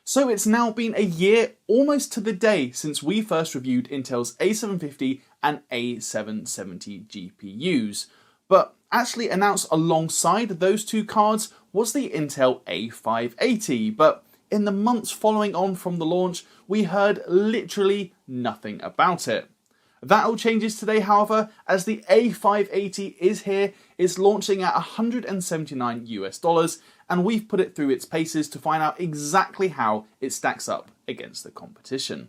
So it's now been a year almost to the day since we first reviewed Intel's A750 and A770 GPUs, but actually announced alongside those two cards was the Intel A580, but in the months following on from the launch we heard literally nothing about it. That all changes today, however, as the A580 is here, it's launching at $179 and we've put it through its paces to find out exactly how it stacks up against the competition.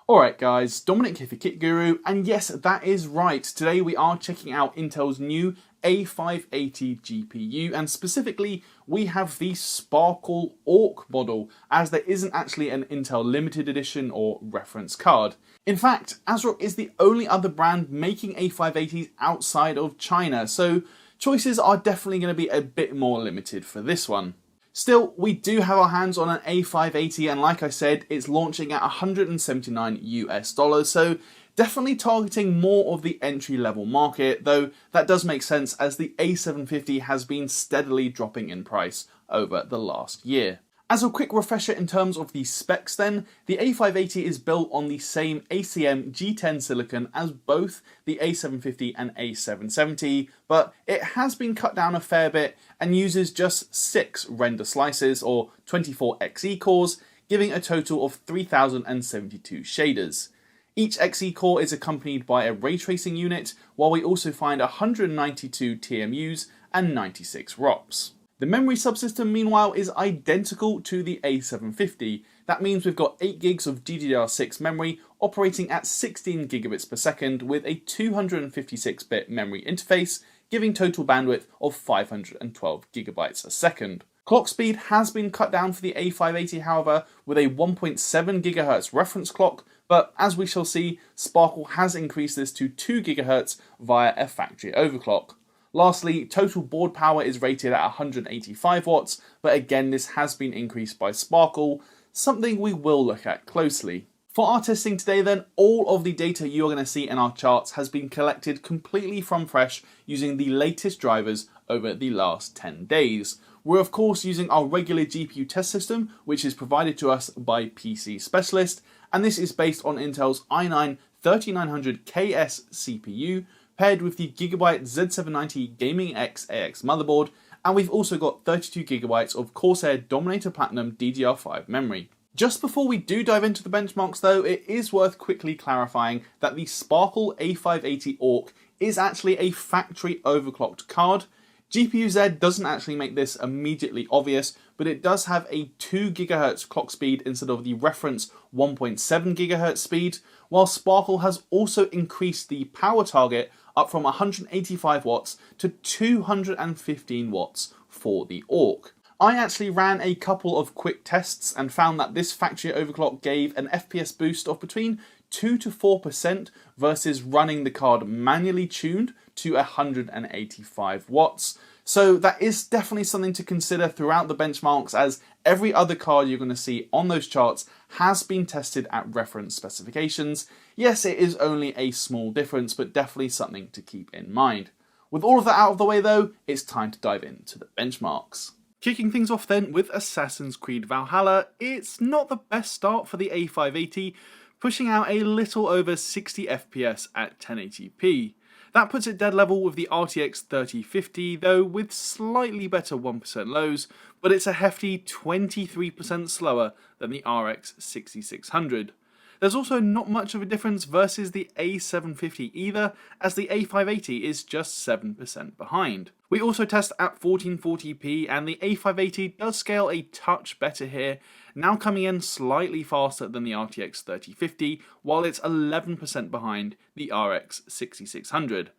Alright guys, Dominic here for Kit Guru, and yes, that is right. Today we are checking out Intel's new A580 GPU, and specifically we have the Sparkle ORC model, as there isn't actually an Intel limited edition or reference card. In fact, ASRock is the only other brand making A580s outside of China, so choices are definitely going to be a bit more limited for this one. Still, we do have our hands on an A580, and like I said, it's launching at $179, so definitely targeting more of the entry level market, though that does make sense as the A750 has been steadily dropping in price over the last year. As a quick refresher in terms of the specs then, the A580 is built on the same ACM G10 silicon as both the A750 and A770, but it has been cut down a fair bit and uses just 6 render slices or 24 XE cores, giving a total of 3072 shaders. Each XE core is accompanied by a ray tracing unit, while we also find 192 TMUs and 96 ROPs. The memory subsystem meanwhile is identical to the A750. That means we've got 8 gigs of DDR6 memory operating at 16 gigabits per second with a 256-bit memory interface, giving total bandwidth of 512 gigabytes a second. Clock speed has been cut down for the A580 however, with a 1.7 GHz reference clock, but as we shall see, Sparkle has increased this to 2 GHz via a factory overclock. Lastly, total board power is rated at 185 watts, but again this has been increased by Sparkle, something we will look at closely. For our testing today then, all of the data you're going to see in our charts has been collected completely from fresh using the latest drivers over the last 10 days. We're of course using our regular GPU test system, which is provided to us by PC Specialist, and this is based on Intel's i9-3900KS CPU, paired with the Gigabyte Z790 Gaming X AX motherboard, and we've also got 32GB of Corsair Dominator Platinum DDR5 memory. Just before we do dive into the benchmarks though, it is worth quickly clarifying that the Sparkle A580 ORC is actually a factory overclocked card. GPU-Z doesn't actually make this immediately obvious, but it does have a 2 GHz clock speed instead of the reference 1.7 GHz speed, while Sparkle has also increased the power target up from 185 watts to 215 watts for the ORC. I actually ran a couple of quick tests and found that this factory overclock gave an FPS boost of between 2 to 4% versus running the card manually tuned to 185 watts. So that is definitely something to consider throughout the benchmarks, as every other card you're going to see on those charts has been tested at reference specifications. Yes, it is only a small difference, but definitely something to keep in mind. With all of that out of the way though, it's time to dive into the benchmarks. Kicking things off then with Assassin's Creed Valhalla, it's not the best start for the A580, pushing out a little over 60 FPS at 1080p. That puts it dead level with the RTX 3050, though with slightly better 1% lows, but it's a hefty 23% slower than the RX 6600. There's also not much of a difference versus the A750 either, as the A580 is just 7% behind. We also test at 1440p, and the A580 does scale a touch better here, now coming in slightly faster than the RTX 3050, while it's 11% behind the RX 6600.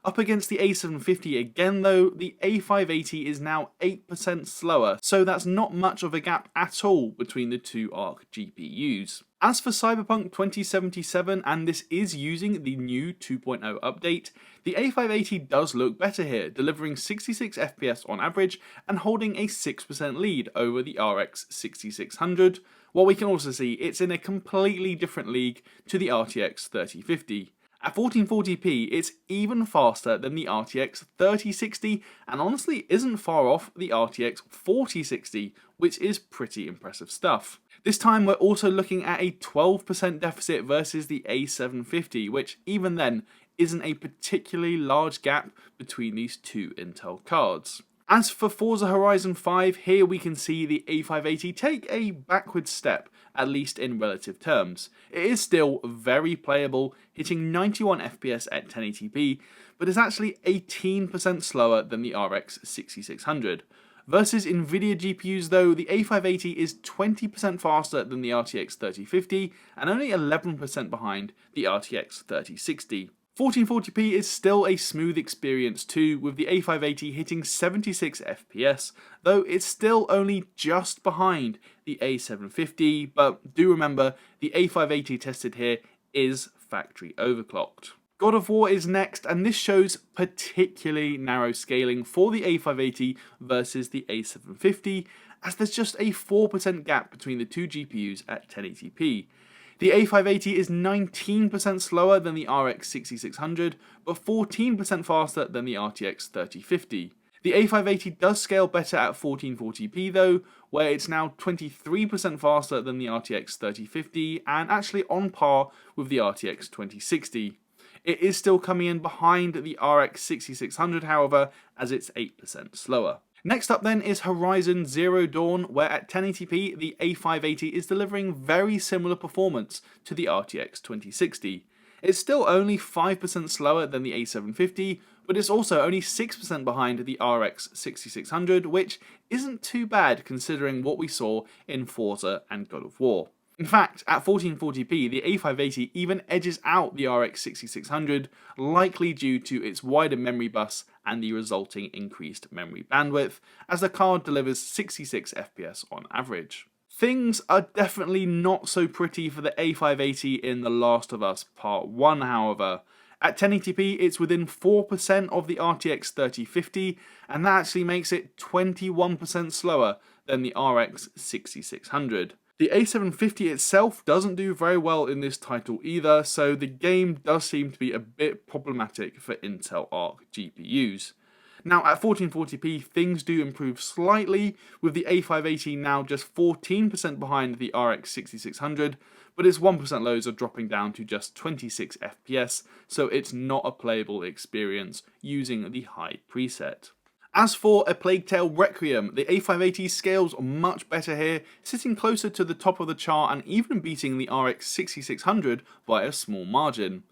Up against the A750 again though, the A580 is now 8% slower, so that's not much of a gap at all between the two ARC GPUs. As for Cyberpunk 2077, and this is using the new 2.0 update, the A580 does look better here, delivering 66 FPS on average and holding a 6% lead over the RX 6600, while we can also see it's in a completely different league to the RTX 3050. At 1440p, it's even faster than the RTX 3060 and honestly isn't far off the RTX 4060, which is pretty impressive stuff. This time we're also looking at a 12% deficit versus the A750, which even then isn't a particularly large gap between these two Intel cards. As for Forza Horizon 5, here we can see the A580 take a backward step, at least in relative terms. It is still very playable, hitting 91 FPS at 1080p, but is actually 18% slower than the RX 6600. Versus Nvidia GPUs though, the A580 is 20% faster than the RTX 3050 and only 11% behind the RTX 3060. 1440p is still a smooth experience too, with the A580 hitting 76 FPS, though it's still only just behind the A750, but do remember the A580 tested here is factory overclocked. God of War is next, and this shows particularly narrow scaling for the A580 versus the A750, as there's just a 4% gap between the two GPUs at 1080p. The A580 is 19% slower than the RX 6600, but 14% faster than the RTX 3050. The A580 does scale better at 1440p though, where it's now 23% faster than the RTX 3050 and actually on par with the RTX 2060. It is still coming in behind the RX 6600 however, as it's 8% slower. Next up then is Horizon Zero Dawn, where at 1080p the A580 is delivering very similar performance to the RTX 2060. It's still only 5% slower than the A750, but it's also only 6% behind the RX 6600, which isn't too bad considering what we saw in Forza and God of War. In fact, at 1440p, the A580 even edges out the RX 6600, likely due to its wider memory bus and the resulting increased memory bandwidth, as the card delivers 66 FPS on average. Things are definitely not so pretty for the A580 in The Last of Us Part 1, however. At 1080p, it's within 4% of the RTX 3050, and that actually makes it 21% slower than the RX 6600. The A750 itself doesn't do very well in this title either, so the game does seem to be a bit problematic for Intel Arc GPUs. Now at 1440p things do improve slightly, with the A580 now just 14% behind the RX 6600, but its 1% lows are dropping down to just 26 FPS, so it's not a playable experience using the high preset. As for A Plague Tale Requiem, the A580 scales much better here, sitting closer to the top of the chart and even beating the RX 6600 by a small margin.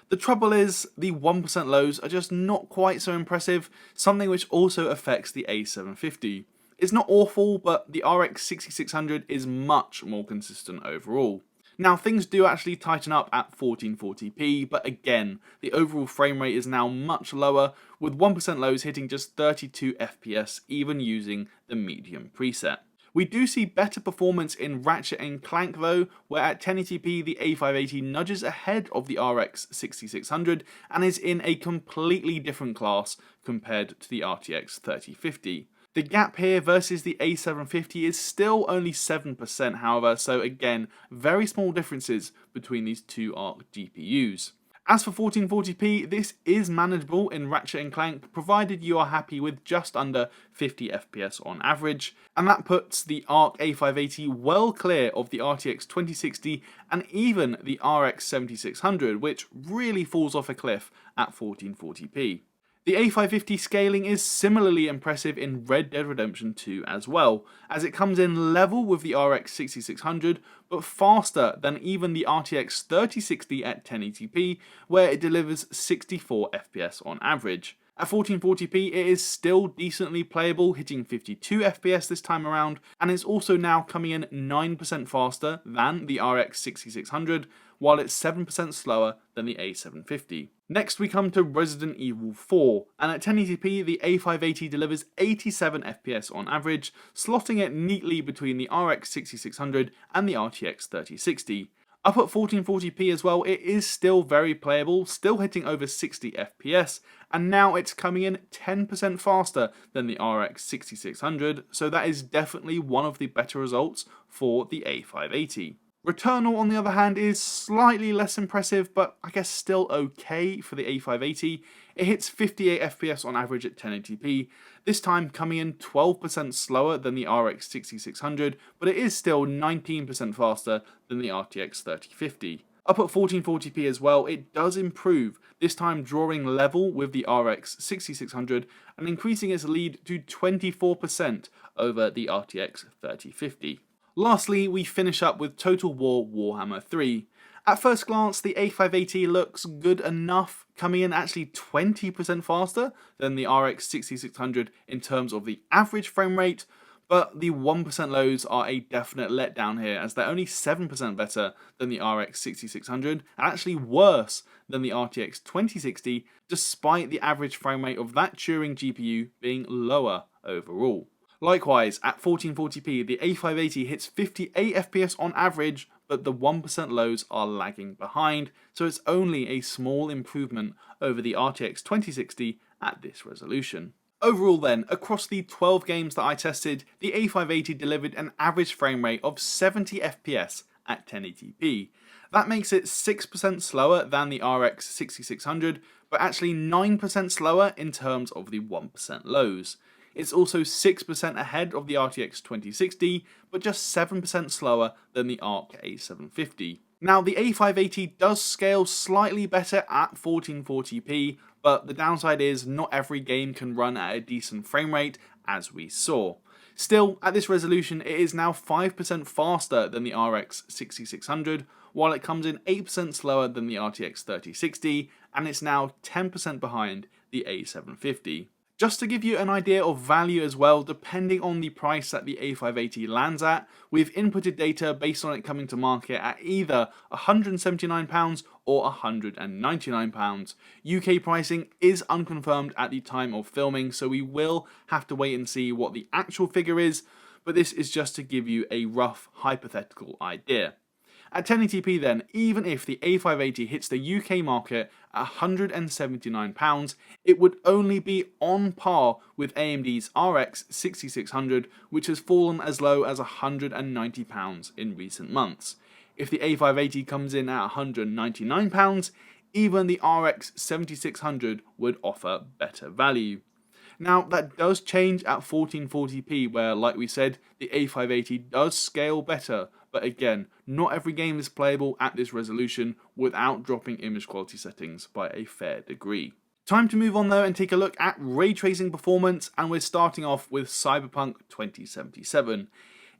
The trouble is, the 1% lows are just not quite so impressive, something which also affects the A750. It's not awful, but the RX 6600 is much more consistent overall. Now things do actually tighten up at 1440p, but again, the overall frame rate is now much lower, with 1% lows hitting just 32 FPS even using the medium preset. We do see better performance in Ratchet and Clank though, where at 1080p the A580 nudges ahead of the RX 6600 and is in a completely different class compared to the RTX 3050. The gap here versus the A750 is still only 7% however, so again, very small differences between these two ARC GPUs. As for 1440p, this is manageable in Ratchet and Clank, provided you are happy with just under 50 FPS on average, and that puts the ARC A580 well clear of the RTX 2060 and even the RX 7600, which really falls off a cliff at 1440p. The A550 scaling is similarly impressive in Red Dead Redemption 2 as well, as it comes in level with the RX 6600, but faster than even the RTX 3060 at 1080p, where it delivers 64 FPS on average. At 1440p it is still decently playable, hitting 52 FPS this time around, and it's also now coming in 9% faster than the RX 6600, while it's 7% slower than the A750. Next we come to Resident Evil 4, and at 1080p the A580 delivers 87 FPS on average, slotting it neatly between the RX 6600 and the RTX 3060. Up at 1440p as well, it is still very playable, still hitting over 60 FPS, and now it's coming in 10% faster than the RX 6600, so that is definitely one of the better results for the A580. Returnal, on the other hand, is slightly less impressive, but I guess still okay for the A580. It hits 58 FPS on average at 1080p, this time coming in 12% slower than the RX 6600, but it is still 19% faster than the RTX 3050. Up at 1440p as well, it does improve, this time drawing level with the RX 6600 and increasing its lead to 24% over the RTX 3050. Lastly, we finish up with Total War Warhammer 3. At first glance, the A580 looks good enough, coming in actually 20% faster than the RX 6600 in terms of the average frame rate, but the 1% lows are a definite letdown here, as they're only 7% better than the RX 6600 and actually worse than the RTX 2060, despite the average frame rate of that Turing GPU being lower overall. Likewise, at 1440p, the A580 hits 58 FPS on average, but the 1% lows are lagging behind, so it's only a small improvement over the RTX 2060 at this resolution. Overall then, across the 12 games that I tested, the A580 delivered an average frame rate of 70 FPS at 1080p. That makes it 6% slower than the RX 6600, but actually 9% slower in terms of the 1% lows. It's also 6% ahead of the RTX 2060, but just 7% slower than the ARC A750. Now, the A580 does scale slightly better at 1440p, but the downside is not every game can run at a decent frame rate, as we saw. Still, at this resolution, it is now 5% faster than the RX 6600, while it comes in 8% slower than the RTX 3060, and it's now 10% behind the A750. Just to give you an idea of value as well, depending on the price that the A580 lands at, we've inputted data based on it coming to market at either £179 or £199. UK pricing is unconfirmed at the time of filming, so we will have to wait and see what the actual figure is, but this is just to give you a rough hypothetical idea. At 1080p then, even if the A580 hits the UK market at £179, it would only be on par with AMD's RX 6600, which has fallen as low as £190 in recent months. If the A580 comes in at £199, even the RX 7600 would offer better value. Now, that does change at 1440p, where, like we said, the A580 does scale better, but again, not every game is playable at this resolution without dropping image quality settings by a fair degree. Time to move on though and take a look at ray tracing performance, and we're starting off with Cyberpunk 2077.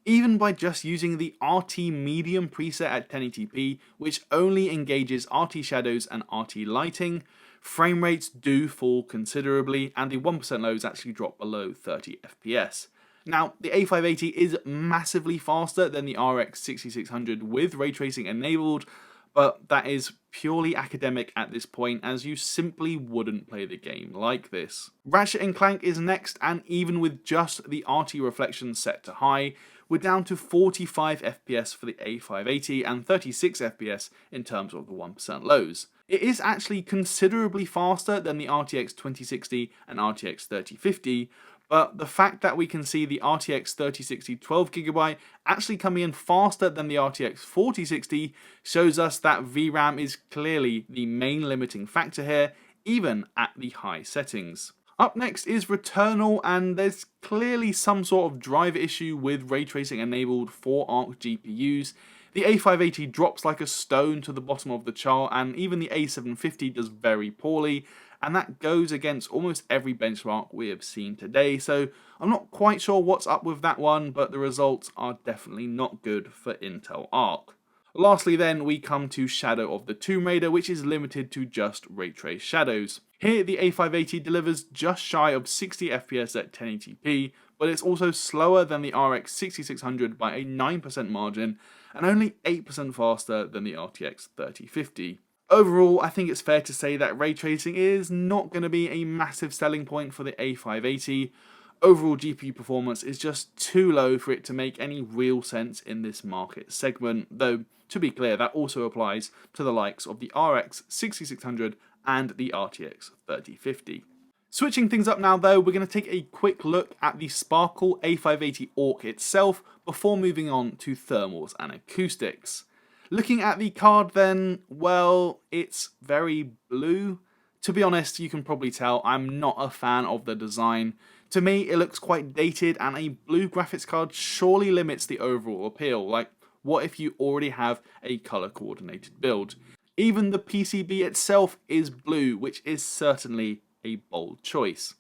Even by just using the RT medium preset at 1080p, which only engages RT shadows and RT lighting, frame rates do fall considerably, and the 1% lows actually drop below 30 FPS. Now, the A580 is massively faster than the RX 6600 with ray tracing enabled, but that is purely academic at this point, as you simply wouldn't play the game like this. Ratchet and Clank is next, and even with just the RT reflection set to high, we're down to 45 FPS for the A580 and 36 FPS in terms of the 1% lows. It is actually considerably faster than the RTX 2060 and RTX 3050, but the fact that we can see the RTX 3060 12GB actually coming in faster than the RTX 4060 shows us that VRAM is clearly the main limiting factor here, even at the high settings. Up next is Returnal, and there's clearly some sort of driver issue with ray tracing enabled for ARC GPUs. The A580 drops like a stone to the bottom of the chart, and even the A750 does very poorly, and that goes against almost every benchmark we have seen today, so I'm not quite sure what's up with that one, but the results are definitely not good for Intel Arc. Lastly then, we come to Shadow of the Tomb Raider, which is limited to just ray trace shadows. Here the A580 delivers just shy of 60 FPS at 1080p, but it's also slower than the RX 6600 by a 9% margin, and only 8% faster than the RTX 3050. Overall, I think it's fair to say that ray tracing is not going to be a massive selling point for the A580. Overall GPU performance is just too low for it to make any real sense in this market segment, though to be clear that also applies to the likes of the RX 6600 and the RTX 3050. Switching things up now though, we're going to take a quick look at the Sparkle A580 ORC itself before moving on to thermals and acoustics. Looking at the card then, well, it's very blue. To be honest, you can probably tell I'm not a fan of the design. To me, it looks quite dated, and a blue graphics card surely limits the overall appeal. Like, what if you already have a color coordinated build? Even the PCB itself is blue, which is certainly a bold choice.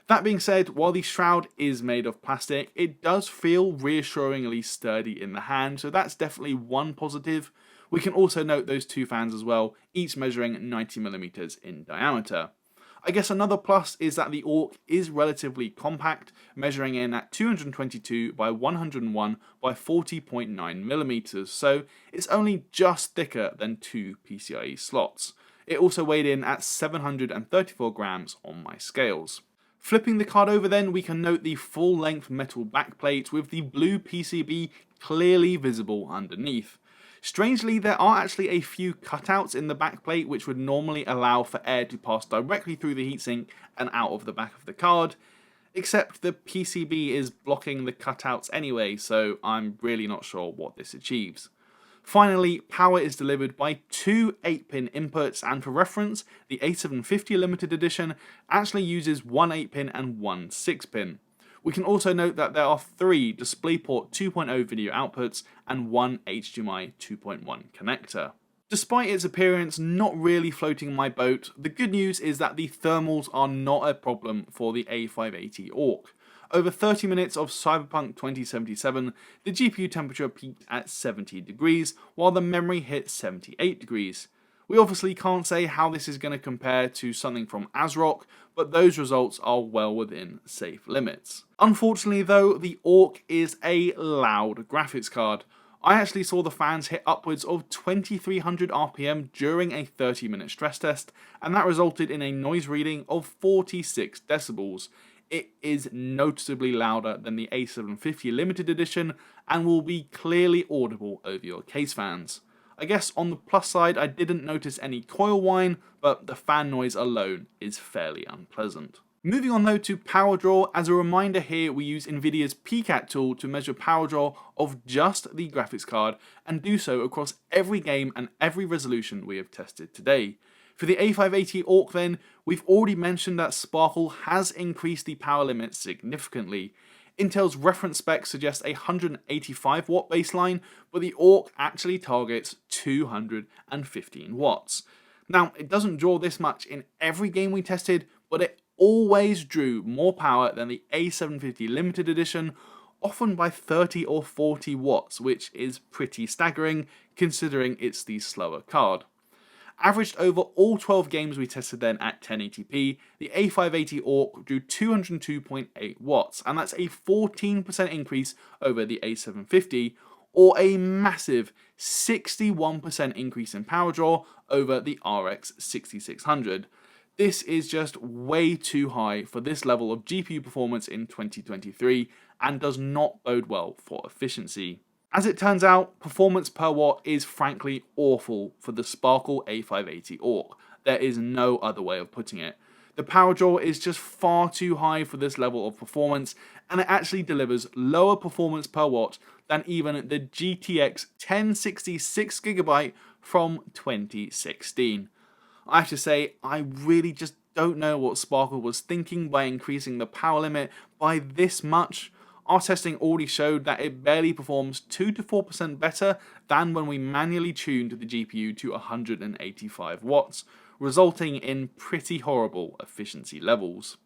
That being said, while the shroud is made of plastic, it does feel reassuringly sturdy in the hand, so that's definitely one positive. We can also note those two fans as well, each measuring 90mm in diameter. I guess another plus is that the ORC is relatively compact, measuring in at 222 by 101 by 40.9mm, so it's only just thicker than two PCIe slots. It also weighed in at 734 grams on my scales. Flipping the card over then, we can note the full-length metal backplate with the blue PCB clearly visible underneath. Strangely, there are actually a few cutouts in the backplate which would normally allow for air to pass directly through the heatsink and out of the back of the card, except the PCB is blocking the cutouts anyway, so I'm really not sure what this achieves. Finally, power is delivered by two 8-pin inputs, and for reference, the A750 limited edition actually uses one 8-pin and one 6-pin. We can also note that there are three DisplayPort 2.0 video outputs and one HDMI 2.1 connector. Despite its appearance not really floating my boat, the good news is that the thermals are not a problem for the A580 ORC. Over 30 minutes of Cyberpunk 2077, the GPU temperature peaked at 70 degrees, while the memory hit 78 degrees. We obviously can't say how this is going to compare to something from ASRock, but those results are well within safe limits. Unfortunately though, the ORC is a loud graphics card. I actually saw the fans hit upwards of 2300 RPM during a 30-minute stress test, and that resulted in a noise reading of 46 decibels. It is noticeably louder than the A750 limited edition and will be clearly audible over your case fans. I guess on the plus side, I didn't notice any coil whine, but the fan noise alone is fairly unpleasant. Moving on though to power draw, as a reminder here we use Nvidia's PCAT tool to measure power draw of just the graphics card and do so across every game and every resolution we have tested today. For the A580 ORC then, we've already mentioned that Sparkle has increased the power limit significantly. Intel's reference specs suggest a 185 watt baseline, but the ORC actually targets 215 watts. Now, it doesn't draw this much in every game we tested, but it always drew more power than the A750 limited edition, often by 30 or 40 watts, which is pretty staggering considering it's the slower card. Averaged over all 12 games we tested then at 1080p, the A580 ORC drew 202.8 watts, and that's a 14% increase over the A750, or a massive 61% increase in power draw over the RX 6600. This is just way too high for this level of GPU performance in 2023, and does not bode well for efficiency. As it turns out, performance per watt is frankly awful for the Sparkle A580 ORC. There is no other way of putting it. The power draw is just far too high for this level of performance, and it actually delivers lower performance per watt than even the GTX 1060 6GB from 2016. I have to say, I really just don't know what Sparkle was thinking by increasing the power limit by this much. Our testing already showed that it barely performs 2 to 4% better than when we manually tuned the GPU to 185 watts, resulting in pretty horrible efficiency levels.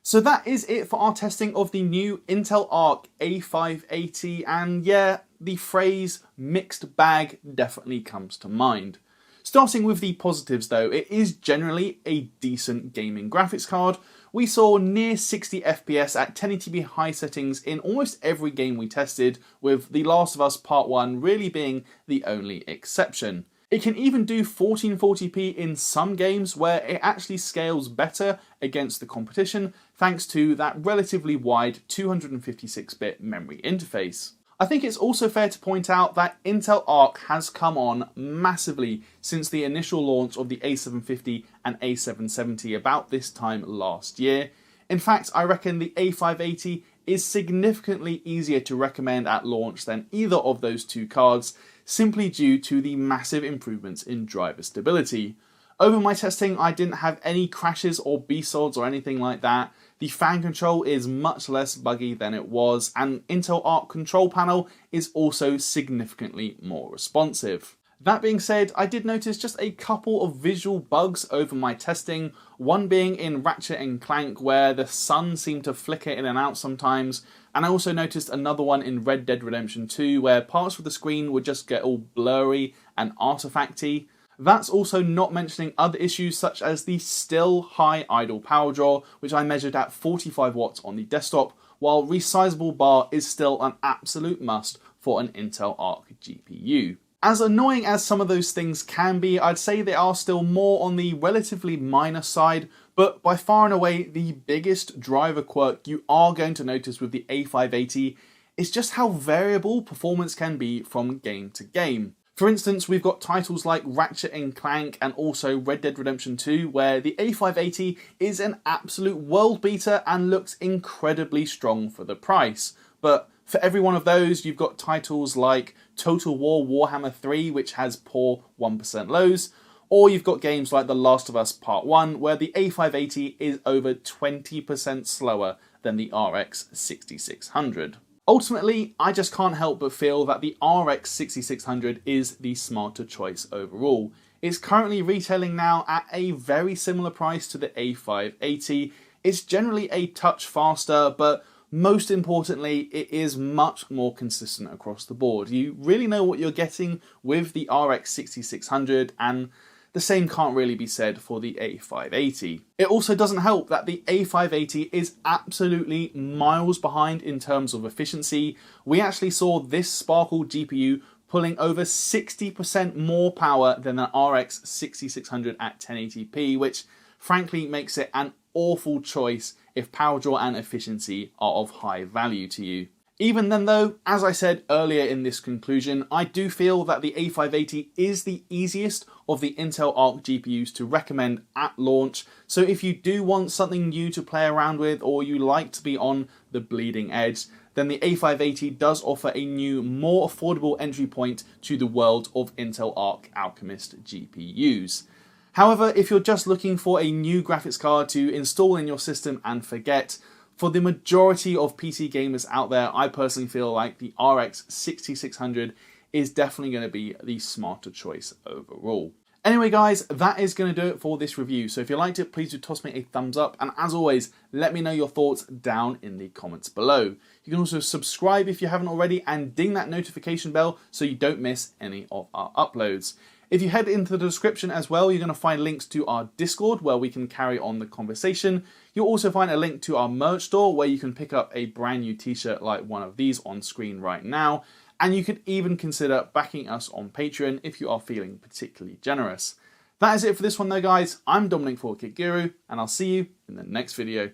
So that is it for our testing of the new Intel Arc A580, and yeah, the phrase mixed bag definitely comes to mind. Starting with the positives though, it is generally a decent gaming graphics card. We saw near 60 FPS at 1080p high settings in almost every game we tested, with The Last of Us Part 1 really being the only exception. It can even do 1440p in some games where it actually scales better against the competition thanks to that relatively wide 256-bit memory interface. I think it's also fair to point out that Intel Arc has come on massively since the initial launch of the A750 and A770 about this time last year. In fact, I reckon the A580 is significantly easier to recommend at launch than either of those two cards, simply due to the massive improvements in driver stability. Over my testing, I didn't have any crashes or BSODs or anything like that. The fan control is much less buggy than it was, and Intel Arc control panel is also significantly more responsive. That being said, I did notice just a couple of visual bugs over my testing, one being in Ratchet and Clank where the sun seemed to flicker in and out sometimes, and I also noticed another one in Red Dead Redemption 2 where parts of the screen would just get all blurry and artifacty. That's also not mentioning other issues such as the still high idle power draw, which I measured at 45 watts on the desktop, while resizable bar is still an absolute must for an Intel Arc GPU. As annoying as some of those things can be, I'd say they are still more on the relatively minor side, but by far and away the biggest driver quirk you are going to notice with the A580 is just how variable performance can be from game to game. For instance, we've got titles like Ratchet and Clank and also Red Dead Redemption 2 where the A580 is an absolute world beater and looks incredibly strong for the price. But for every one of those, you've got titles like Total War Warhammer 3, which has poor 1% lows, or you've got games like The Last of Us Part 1, where the A580 is over 20% slower than the RX 6600. Ultimately, I just can't help but feel that the RX 6600 is the smarter choice overall. It's currently retailing now at a very similar price to the A580. It's generally a touch faster, but most importantly, it is much more consistent across the board. You really know what you're getting with the RX 6600, and the same can't really be said for the A580. It also doesn't help that the A580 is absolutely miles behind in terms of efficiency. We actually saw this Sparkle GPU pulling over 60% more power than the RX 6600 at 1080p, which frankly makes it an awful choice if power draw and efficiency are of high value to you. Even then though, as I said earlier in this conclusion, I do feel that the A580 is the easiest of the Intel Arc GPUs to recommend at launch, so if you do want something new to play around with or you like to be on the bleeding edge, then the A580 does offer a new, more affordable entry point to the world of Intel Arc Alchemist GPUs. However, if you're just looking for a new graphics card to install in your system and forget, for the majority of PC gamers out there, I personally feel like the RX 6600 is definitely going to be the smarter choice overall. Anyway guys, that is going to do it for this review. So if you liked it, please do toss me a thumbs up. And as always, let me know your thoughts down in the comments below. You can also subscribe if you haven't already and ding that notification bell so you don't miss any of our uploads. If you head into the description as well, you're going to find links to our Discord where we can carry on the conversation. You'll also find a link to our merch store where you can pick up a brand new t-shirt like one of these on screen right now. And you could even consider backing us on Patreon if you are feeling particularly generous. That is it for this one though guys. I'm Dominic for Kit Guru and I'll see you in the next video.